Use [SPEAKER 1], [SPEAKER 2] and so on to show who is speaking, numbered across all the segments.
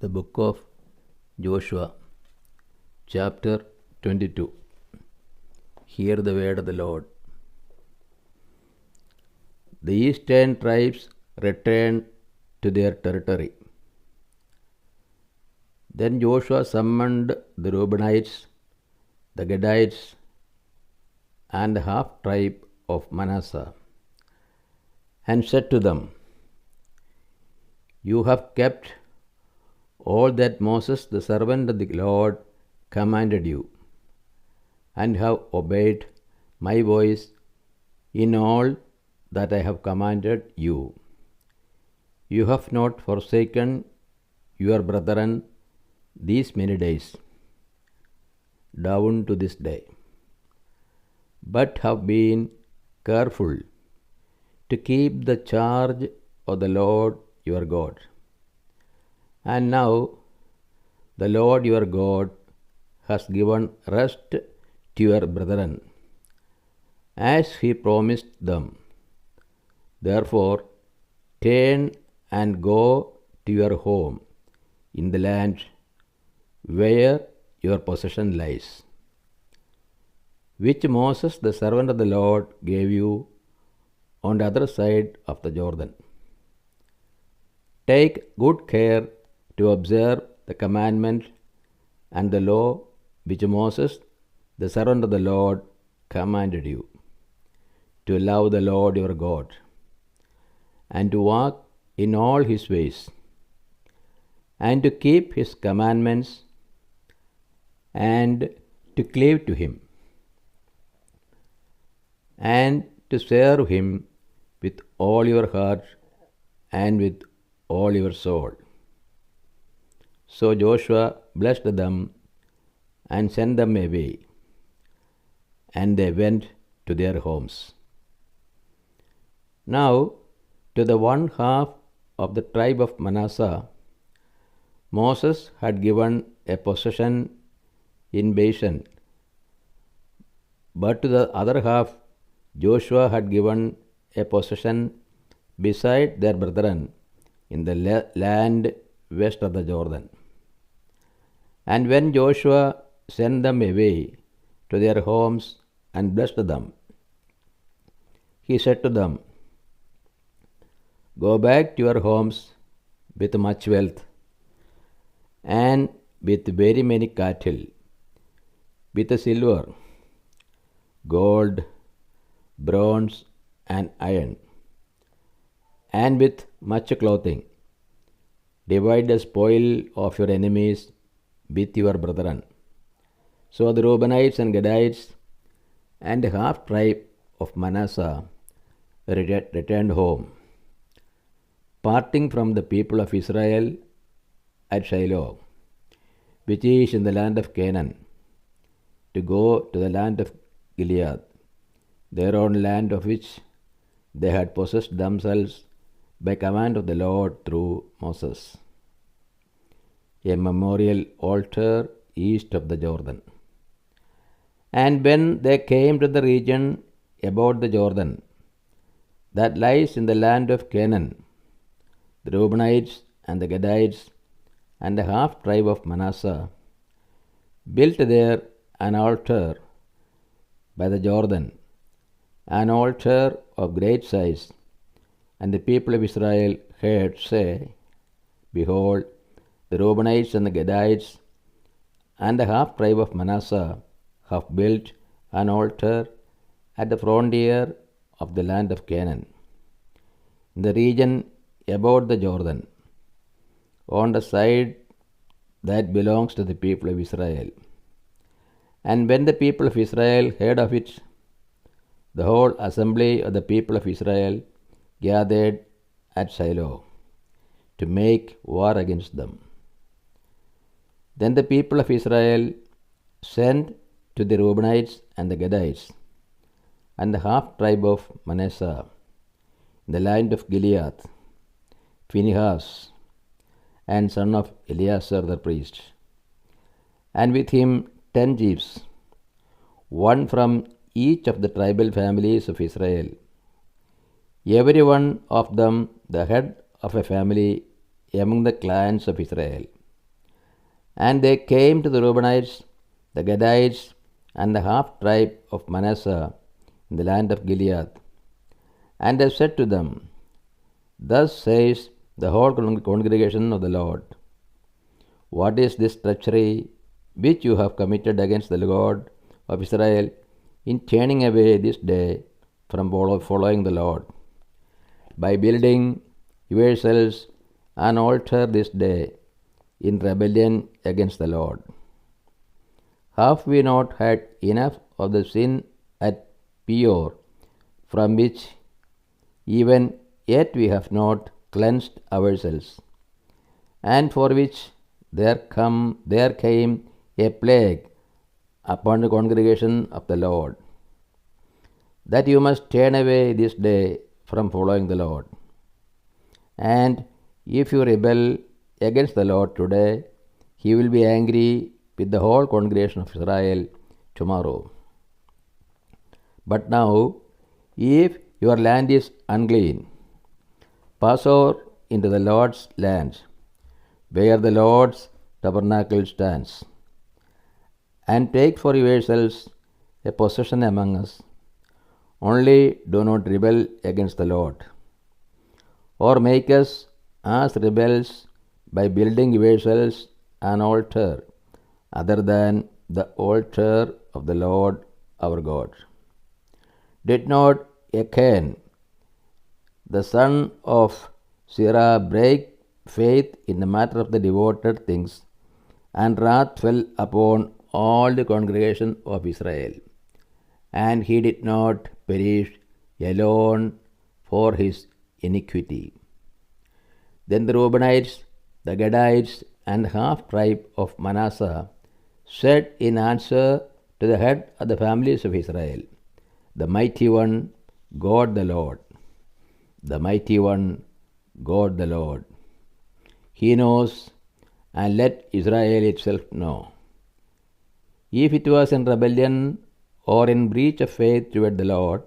[SPEAKER 1] The Book of Joshua, Chapter 22. Hear the word of the Lord. The eastern tribes returned to their territory. Then Joshua summoned the Reubenites, the Gadites, and the half-tribe of Manasseh, and said to them, "You have kept all that Moses, the servant of the Lord, commanded you, and have obeyed my voice in all that I have commanded you. You have not forsaken your brethren these many days, down to this day, but have been careful to keep the charge of the Lord your God. And now the Lord your God has given rest to your brethren, as he promised them. Therefore, turn and go to your home in the land where your possession lies, which Moses, the servant of the Lord, gave you on the other side of the Jordan. Take good care to observe the commandment and the law which Moses, the servant of the Lord, commanded you, to love the Lord your God, and to walk in all his ways, and to keep his commandments, and to cleave to him, and to serve him with all your heart and with all your soul." So Joshua blessed them and sent them away, and they went to their homes. Now, to the one half of the tribe of Manasseh, Moses had given a possession in Bashan, but to the other half, Joshua had given a possession beside their brethren in the land west of the Jordan. And when Joshua sent them away to their homes and blessed them, he said to them, "Go back to your homes with much wealth, and with very many cattle, with silver, gold, bronze, and iron, and with much clothing. Divide the spoil of your enemies with your brethren." So the Reubenites and Gadites and the half-tribe of Manasseh returned home, parting from the people of Israel at Shiloh, which is in the land of Canaan, to go to the land of Gilead, their own land, of which they had possessed themselves by command of the Lord through Moses, a memorial altar east of the Jordan. And when they came to the region about the Jordan that lies in the land of Canaan, the Reubenites and the Gadites and the half-tribe of Manasseh built there an altar by the Jordan, an altar of great size. And the people of Israel heard say, "Behold, the Reubenites and the Gadites and the half-tribe of Manasseh have built an altar at the frontier of the land of Canaan, in the region about the Jordan, on the side that belongs to the people of Israel." And when the people of Israel heard of it, the whole assembly of the people of Israel gathered at Shiloh to make war against them. Then the people of Israel sent to the Reubenites and the Gadites and the half-tribe of Manasseh in the land of Gilead, Phinehas, and son of Eleazar the priest, and with him 10 chiefs, one from each of the tribal families of Israel, every one of them the head of a family among the clans of Israel. And they came to the Reubenites, the Gadites, and the half tribe of Manasseh in the land of Gilead. And they said to them, Thus says the whole congregation of the Lord, What is this treachery which you have committed against the God of Israel in turning away this day from following the Lord, by building yourselves an altar this day in rebellion against the Lord? Have we not had enough of the sin at Peor, from which even yet we have not cleansed ourselves, and for which there came a plague upon the congregation of the Lord, that you must turn away this day from following the Lord? And if you rebel against the Lord today, he will be angry with the whole congregation of Israel tomorrow. But now, if your land is unclean, pass over into the Lord's land, where the Lord's tabernacle stands, and take for yourselves a possession among us. Only do not rebel against the Lord, or make us as rebels by building yourselves an altar other than the altar of the Lord our God. Did not Achan, the son of Zerah, break faith in the matter of the devoted things, and wrath fell upon all the congregation of Israel, and he did not perish alone for his iniquity? Then the Reubenites, the Gadites, and the half tribe of Manasseh said in answer to the head of the families of Israel, The mighty one, God the Lord, the mighty one, God the Lord. He knows, and let Israel itself know. If it was in rebellion or in breach of faith toward the Lord,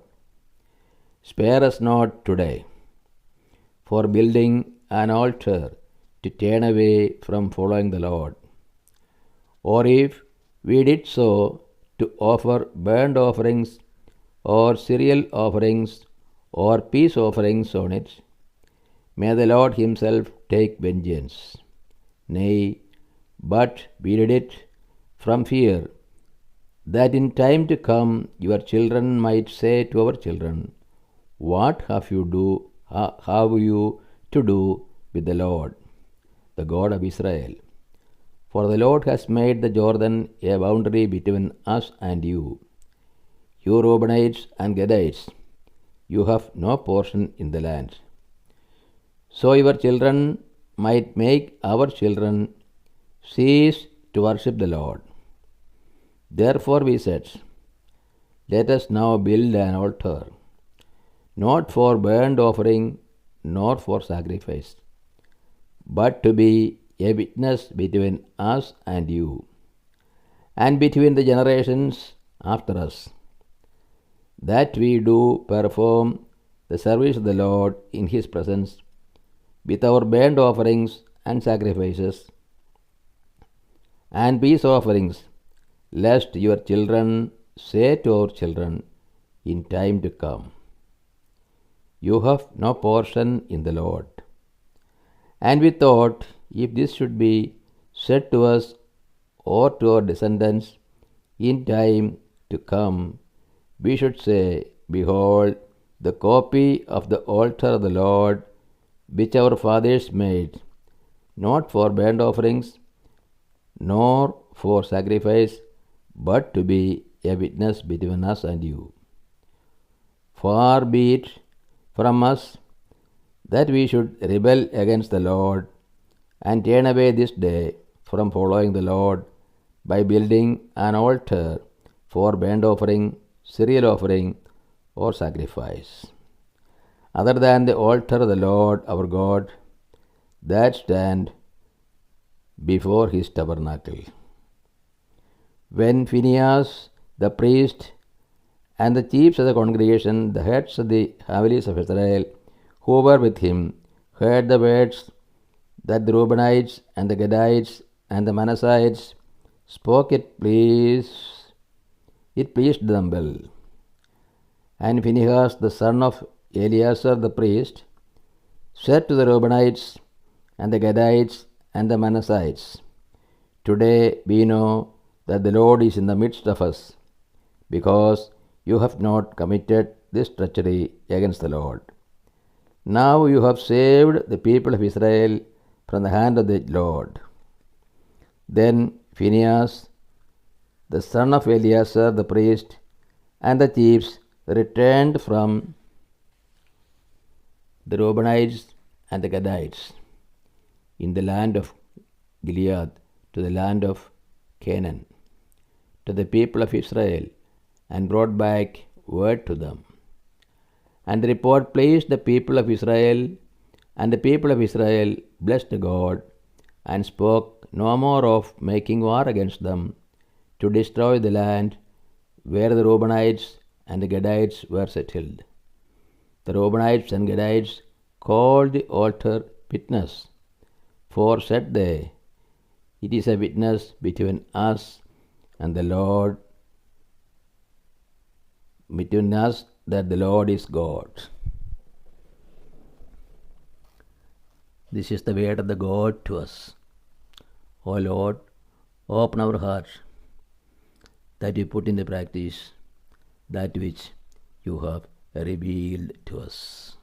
[SPEAKER 1] spare us not today for building an altar to turn away from following the Lord. Or if we did so, to offer burnt offerings or cereal offerings or peace offerings on it, may the Lord himself take vengeance. Nay, but we did it from fear, that in time to come your children might say to our children, What have you to do with the Lord, the God of Israel? For the Lord has made the Jordan a boundary between us and you. You Reubenites and Gadites, you have no portion in the land. So your children might make our children cease to worship the Lord. Therefore we said, Let us now build an altar, not for burnt offering nor for sacrifice, but to be a witness between us and you, and between the generations after us, that we do perform the service of the Lord in his presence with our burnt offerings and sacrifices and peace offerings, lest your children say to our children in time to come, You have no portion in the Lord. And we thought, if this should be said to us or to our descendants in time to come, we should say, Behold, the copy of the altar of the Lord, which our fathers made, not for burnt offerings, nor for sacrifice, but to be a witness between us and you. Far be it from us that we should rebel against the Lord and turn away this day from following the Lord by building an altar for burnt offering, cereal offering, or sacrifice, other than the altar of the Lord our God that stand before his tabernacle. When Phinehas the priest and the chiefs of the congregation, the heads of the families of Israel, who were with him, heard the words that the Reubenites and the Gadites and the Manassites spoke it pleased them well. And Phinehas, the son of Eleazar the priest, said to the Reubenites and the Gadites and the Manassites, Today we know that the Lord is in the midst of us, because you have not committed this treachery against the Lord. Now you have saved the people of Israel from the hand of the Lord. Then Phinehas, the son of Eleazar the priest, and the chiefs returned from the Reubenites and the Gadites in the land of Gilead to the land of Canaan, to the people of Israel, and brought back word to them. And the report pleased the people of Israel, and the people of Israel blessed God, and spoke no more of making war against them, to destroy the land where the Reubenites and the Gadites were settled. The Reubenites and Gadites called the altar witness, for said they, It is a witness between us and the Lord, between us that the Lord is God. This is the word of the God to us. O Lord, open our hearts that we put into practice that which you have revealed to us.